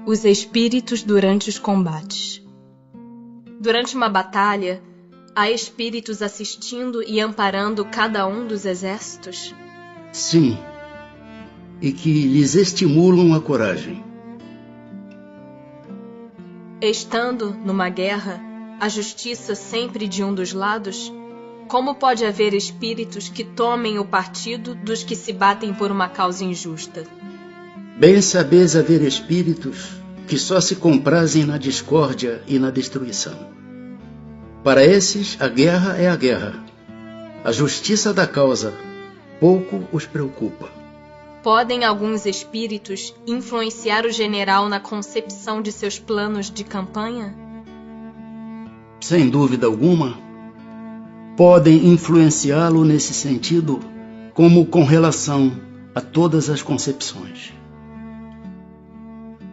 Os espíritos durante os combates. Durante uma batalha, há espíritos assistindo e amparando cada um dos exércitos? Sim, e que lhes estimulam a coragem. Estando numa guerra, a justiça sempre de um dos lados, como pode haver espíritos que tomem o partido dos que se batem por uma causa injusta? Bem sabeis haver espíritos que só se comprazem na discórdia e na destruição. Para esses, a guerra é a guerra. A justiça da causa pouco os preocupa. Podem alguns espíritos influenciar o general na concepção de seus planos de campanha? Sem dúvida alguma, podem influenciá-lo nesse sentido, como com relação a todas as concepções.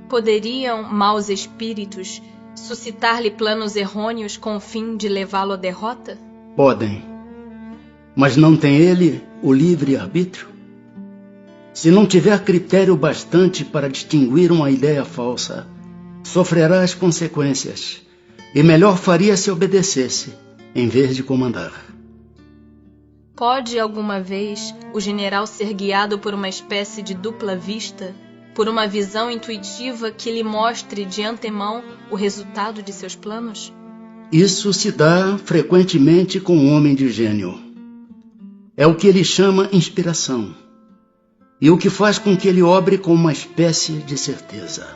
Poderiam maus espíritos suscitar-lhe planos errôneos com o fim de levá-lo à derrota? Podem, mas não tem ele o livre-arbítrio? Se não tiver critério bastante para distinguir uma ideia falsa, sofrerá as consequências, e melhor faria se obedecesse, em vez de comandar. Pode alguma vez o general ser guiado por uma espécie de dupla vista, por uma visão intuitiva que lhe mostre de antemão o resultado de seus planos? Isso se dá frequentemente com um homem de gênio. É o que ele chama inspiração, e o que faz com que ele obre com uma espécie de certeza.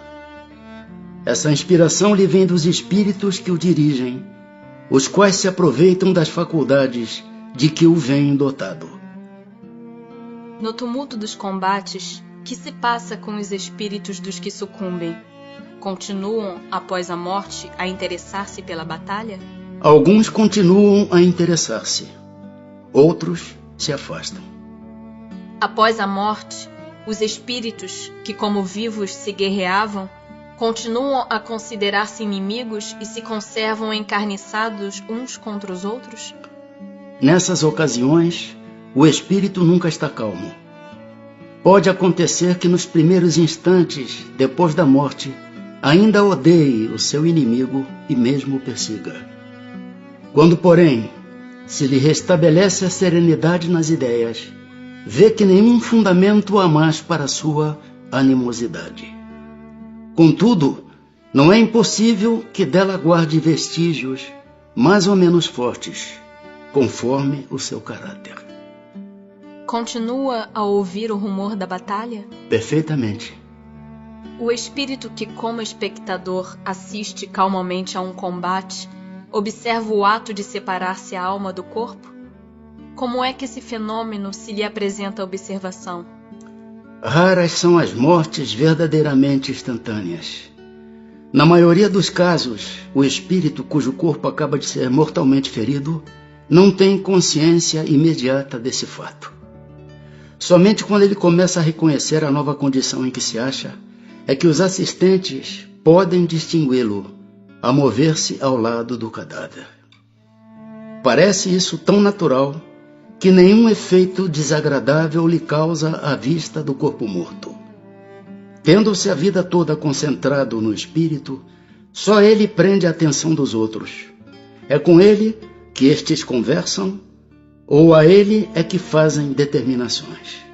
Essa inspiração lhe vem dos espíritos que o dirigem, os quais se aproveitam das faculdades de que o vêm dotado. No tumulto dos combates, que se passa com os espíritos dos que sucumbem? Continuam, após a morte, a interessar-se pela batalha? Alguns continuam a interessar-se, outros se afastam. Após a morte, os espíritos, que como vivos se guerreavam, continuam a considerar-se inimigos e se conservam encarniçados uns contra os outros? Nessas ocasiões, o espírito nunca está calmo. Pode acontecer que nos primeiros instantes, depois da morte, ainda odeie o seu inimigo e mesmo o persiga. Quando, porém, se lhe restabelece a serenidade nas ideias, vê que nenhum fundamento há mais para a sua animosidade. Contudo, não é impossível que dela guarde vestígios mais ou menos fortes, conforme o seu caráter. Continua a ouvir o rumor da batalha? Perfeitamente. O espírito que, como espectador, assiste calmamente a um combate, observa o ato de separar-se a alma do corpo? Como é que esse fenômeno se lhe apresenta à observação? Raras são as mortes verdadeiramente instantâneas. Na maioria dos casos, o espírito cujo corpo acaba de ser mortalmente ferido não tem consciência imediata desse fato. Somente quando ele começa a reconhecer a nova condição em que se acha, é que os assistentes podem distingui-lo a mover-se ao lado do cadáver. Parece isso tão natural que nenhum efeito desagradável lhe causa a vista do corpo morto. Tendo-se a vida toda concentrado no espírito, só ele prende a atenção dos outros. É com ele que estes conversam, ou a ele é que fazem determinações.